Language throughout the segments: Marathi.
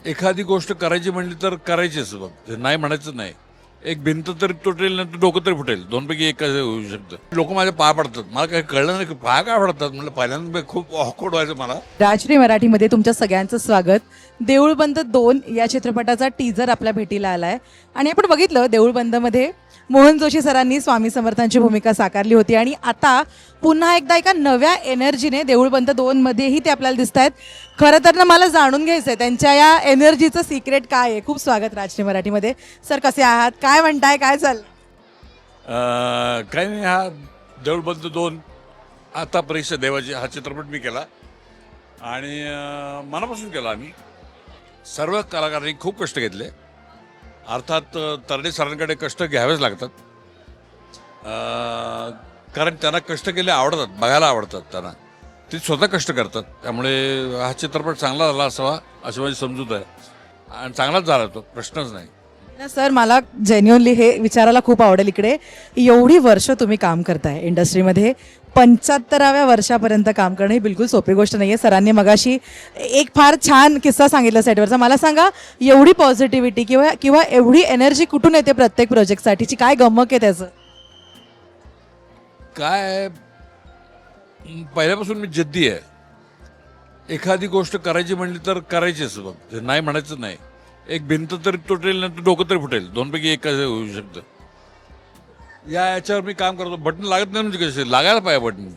एखादी गोष्ट करायची म्हणली तर करायचीच बघ, नाही म्हणायचं नाही. एक भिंत तरी तुटेल नाही तर डोकं तरी फुटेल, दोनपैकी एक होऊ शकतं. लोक माझ्या पाय पडतात, मला काही कळलं नाही की पाय काय पडतात. म्हणलं पहिल्यांदा खूप ऑकवर्ड व्हायचं मला. राजश्री मराठीमध्ये तुमच्या सगळ्यांचं स्वागत. देऊळबंद 2 या चित्रपटाचा टीजर आपल्या भेटीला आलाय आणि आपण बघितलं देऊळबंदमध्ये मोहन जोशी सरांनी स्वामी समर्थांची भूमिका साकारली होती आणि आता पुन्हा एकदा एका नव्या एनर्जीने देऊळबंद 2 मध्येही ते आपल्याला दिसत आहेत. खरं तर ना मला जाणून घ्यायचं आहे त्यांच्या या एनर्जीचं सिक्रेट काय आहे. खूप स्वागत राजश्री मराठीमध्ये. सर कसे आहात, काय म्हणताय, काय चाललं? काही नाही, हा देऊळबंद 2 आता परीक्षा देवाची हा चित्रपट मी केला आणि मनापासून केला. आम्ही सर्व कलाकारांनी खूप कष्ट घेतले. अर्थात तरडे सरांकडे कष्ट घ्यावेच लागतात, कारण त्यांना कष्ट केले आवडतात, बघायला आवडतात त्यांना. ते स्वतः कष्ट करतात, त्यामुळे हा चित्रपट चांगला झाला असावा अशी माझी समजूत आहे आणि चांगलाच झाला, तो प्रश्नच नाही. सर मला जेन्युअनली हे विचारायला खूप आवडेल. इकडे एवढी वर्ष तुम्ही काम करताय इंडस्ट्रीमध्ये, 75व्या वर्षापर्यंत काम करणं ही बिलकुल सोपी गोष्ट नाही आहे. सरांनी मगाशी एक फार छान किस्सा सांगितला सेटवरचा. मला सांगा, एवढी पॉझिटिव्हिटी किंवा एवढी एनर्जी कुठून येते प्रत्येक प्रोजेक्टसाठीची? काय गमक आहे त्याचं? काय, पहिल्यापासून मी जिद्दी आहे. एखादी गोष्ट करायची म्हणली तर करायचीच बघ, नाही म्हणायचं नाही. एक भिंत तरी तुटेल नाही तर डोकं तरी फुटेल, दोनपैकी एक होऊ शकतं. याच्यावर मी काम करतो. बटन लागत नाही म्हणजे कसे लागायला पाहिजे बटन,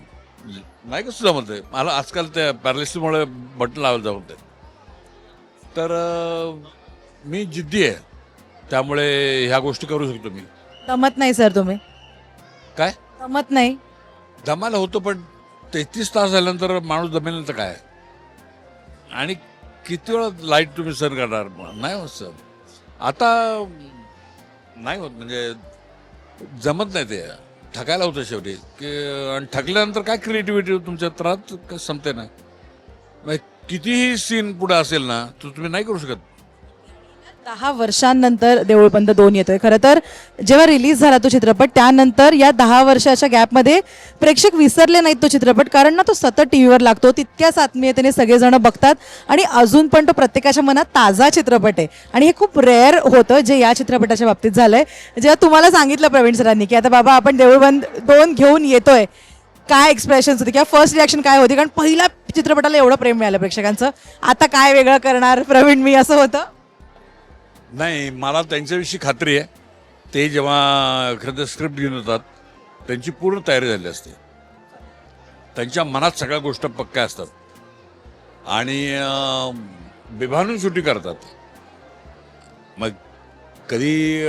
नाही कसं जमत आहे मला. आजकाल त्या पॅरालिसिसमुळे बटन लावायला जमत आहे. तर मी जिद्दी आहे, त्यामुळे ह्या गोष्टी करू शकतो मी. जमत नाही सर तुम्ही? काय जमत नाही? दमायला होतं, पण 33 तास झाल्यानंतर माणूस दमेल तर काय. आणि किती वेळा लाईट तुम्ही सर करणार? नाही होत सर, आता नाही होत, म्हणजे जमत नाही. ते थकायला होतं शेवटी की, आणि थकल्यानंतर काय क्रिएटिव्हिटी तुमच्या त्रात संपते ना. कितीही सीन पुढे असेल ना तर तुम्ही नाही करू शकत. 10 वर्षांनंतर देऊळबंद 2 येतोय. खरं तर जेव्हा रिलीज झाला तो चित्रपट, त्यानंतर या 10 वर्षाच्या गॅपमध्ये प्रेक्षक विसरले नाहीत तो चित्रपट, कारण ना तो सतत टीव्हीवर लागतो, तितक्याच आत्मीयतेने सगळेजण बघतात आणि अजून पण तो प्रत्येकाच्या मनात ताजा चित्रपट आहे. आणि हे खूप रेअर होतं जे या चित्रपटाच्या बाबतीत झालंय. जेव्हा तुम्हाला सांगितलं प्रवीण सरांनी की आता बाबा आपण देऊळबंद 2 घेऊन येतोय, काय एक्सप्रेशन्स होती किंवा फर्स्ट रिॲक्शन काय होती? कारण पहिल्या चित्रपटाला एवढं प्रेम मिळालं प्रेक्षकांचं, आता काय वेगळं करणार प्रवीण मी, असं होतं? नाही, मला त्यांच्याविषयी खात्री आहे. ते जेव्हा एखादं स्क्रिप्ट घेऊन येतात त्यांची पूर्ण तयारी झाली असते, त्यांच्या मनात सगळ्या गोष्टी पक्क्या असतात आणि विभागून शूटिंग करतात. मग कधी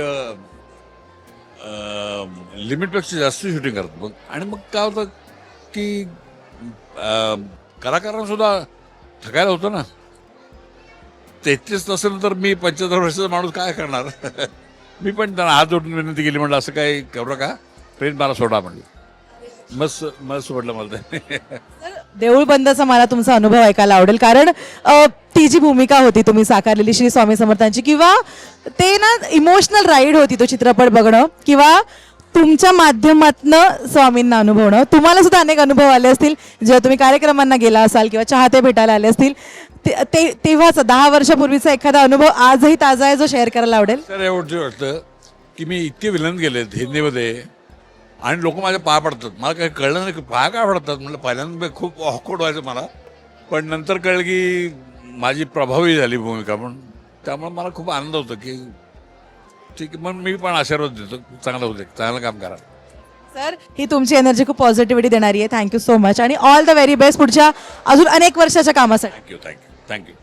लिमिटपेक्षा जास्त शूटिंग करतात. मग आणि मग काय होतं की कलाकारांना सुद्धा थकायला होतं ना. 33 नसेल तर मी 75 वर्षाचा माणूस काय करणार. मी पण त्यांना हात जोडून विनंती केली, म्हटलं असं काही करू नका, ट्रेन मला सोडा म्हणलं. मस्त सोडलं मला ते. देऊळबंदचा मला तुमचा अनुभव ऐकायला आवडेल, कारण ती जी भूमिका होती तुम्ही साकारलेली श्री स्वामी समर्थांची, किंवा ते ना इमोशनल राईड होती तो चित्रपट बघणं, किंवा तुमच्या माध्यमातनं स्वामींना अनुभवणं. तुम्हाला सुद्धा अनेक अनुभव आले असतील जेव्हा तुम्ही कार्यक्रमांना गेला असाल किंवा चाहते भेटायला आले असतील. तेव्हाचा 10 वर्षापूर्वीचा एखादा अनुभव आजही ताजा आहे जो शेअर करायला आवडेल? तर एवढं वाटतं की मी इतके विलन गेलेत हिंदीमध्ये आणि लोक माझ्या पाय पडतात, मला काही कळलं नाही की पाय काय पडतात. म्हणलं पहिल्यांदा खूप ऑकवर्ड व्हायचं मला, पण नंतर कळलं की माझी प्रभावी झाली भूमिका म्हणून. त्यामुळे मला खूप आनंद होतो की ठीक आहे. मग मी पण आशीर्वाद देतो, चांगलं होते, चांगलं काम करा. सर ही तुमची एनर्जी खूप पॉझिटिव्हिटी देणारी आहे. थँक्यू सो मच आणि ऑल द व्हेरी बेस्ट पुढच्या अजून अनेक वर्षाच्या कामासाठी. थँक्यू.